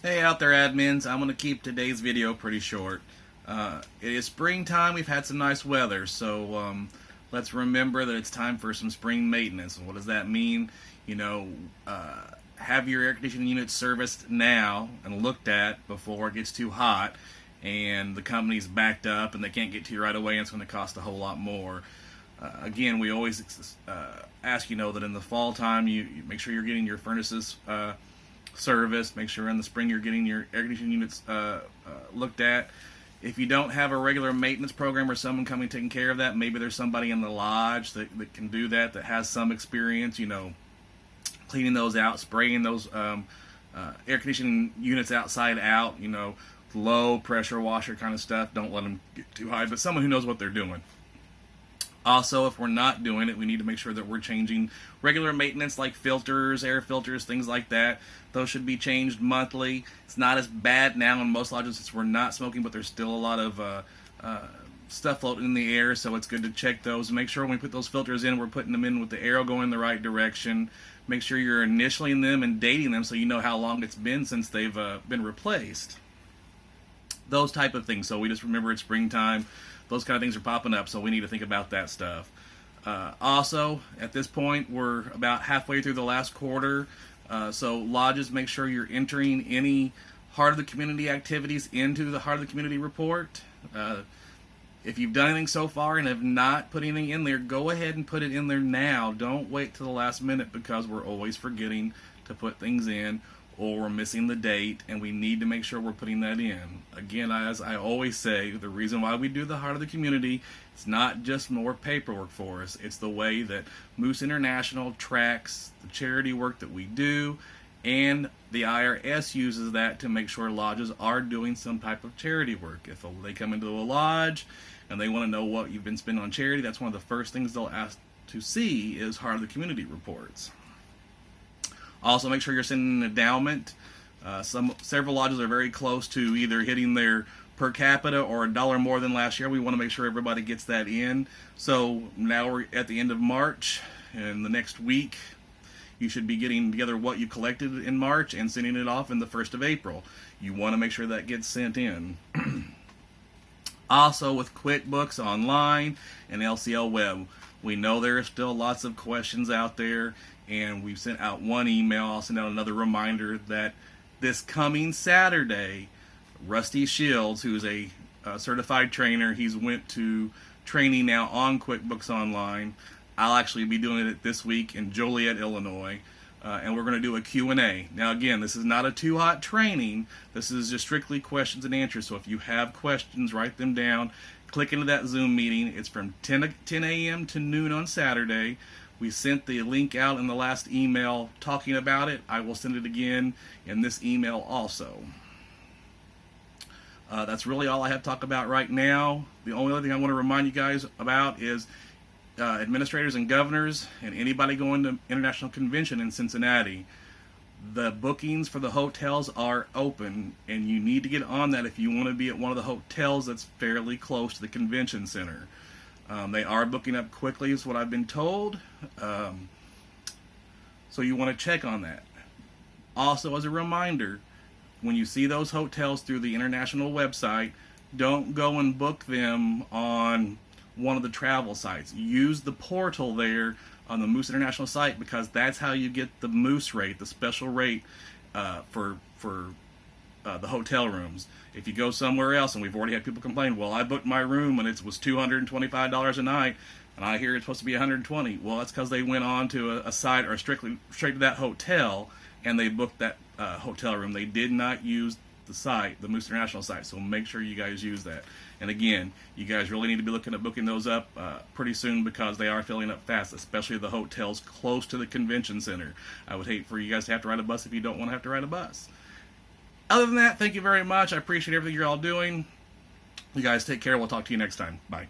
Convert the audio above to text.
Hey out there admins, I'm going to keep today's video pretty short. It is springtime, we've had some nice weather, so let's remember that it's time for some spring maintenance. And what does that mean? You know, have your air conditioning unit serviced now and looked at before it gets too hot and the company's backed up and they can't get to you right away and it's going to cost a whole lot more. Again, we always ask that in the fall time you make sure you're getting your furnaces serviced. Make sure in the spring you're getting your air conditioning units looked at. If you don't have a regular maintenance program or someone coming taking care of that, maybe there's somebody in the lodge that can do that has some experience, cleaning those out, spraying those air conditioning units outside out, low pressure washer kind of stuff. Don't let them get too high, but someone who knows what they're doing. Also, if we're not doing it, we need to make sure that we're changing regular maintenance like filters, air filters, things like that. Those should be changed monthly. It's not as bad now in most lodges since we're not smoking, but there's still a lot of stuff floating in the air, so it's good to check those. Make sure when we put those filters in, we're putting them in with the arrow going in the right direction. Make sure you're initialing them and dating them so you know how long it's been since they've been replaced. Those type of things. So we just remember it's springtime. Those kind of things are popping up, so we need to think about that stuff. Also, at this point, we're about halfway through the last quarter, so lodges, make sure you're entering any Heart of the Community activities into the Heart of the Community report. If you've done anything so far and have not put anything in there, go ahead and put it in there now. Don't wait till the last minute because we're always forgetting to put things in, or we're missing the date, and we need to make sure we're putting that in. Again, as I always say, the reason why we do the Heart of the Community, it's not just more paperwork for us. It's the way that Moose International tracks the charity work that we do, and the IRS uses that to make sure lodges are doing some type of charity work. If they come into a lodge and they want to know what you've been spending on charity, that's one of the first things they'll ask to see is Heart of the Community reports. Also, make sure you're sending an endowment. Several lodges are very close to either hitting their per capita or $1 more than last year. We want to make sure everybody gets that in. So now we're at the end of March, and the next week you should be getting together what you collected in March and sending it off in the 1st of April. You want to make sure that gets sent in. Also, with QuickBooks Online and LCL Web, we know there are still lots of questions out there, and we've sent out one email. I'll send out another reminder that this coming Saturday, Rusty Shields, who's a certified trainer, he's went to training now on QuickBooks Online. I'll actually be doing it this week in Joliet, Illinois, and we're going to do a Q&A. Now, again, this is not a too hot training. This is just strictly questions and answers. So if you have questions, write them down. Click into that Zoom meeting. It's from 10 a.m. to noon on Saturday. We sent the link out in the last email talking about it. I will send it again in this email also. That's really all I have to talk about right now. The only other thing I want to remind you guys about is administrators and governors and anybody going to International Convention in Cincinnati. The bookings for the hotels are open, and you need to get on that if you want to be at one of the hotels that's fairly close to the convention center. They are booking up quickly is what I've been told, so you want to check on that. Also, as a reminder, when you see those hotels through the international website, don't go and book them on one of the travel sites. Use the portal there on the Moose International site, because that's how you get the Moose rate, the special rate for the hotel rooms. If you go somewhere else, and we've already had people complain, well, I booked my room and it was $225 a night, and I hear it's supposed to be $120. Well, that's because they went on to a site or straight to that hotel and they booked that hotel room. They did not use the site, the Moose International site, so make sure you guys use that. And again, you guys really need to be looking at booking those up pretty soon, because they are filling up fast, especially the hotels close to the convention center. I would hate for you guys to have to ride a bus if you don't want to have to ride a bus. Other than that, thank you very much. I appreciate everything you're all doing. You guys take care. We'll talk to you next time. Bye.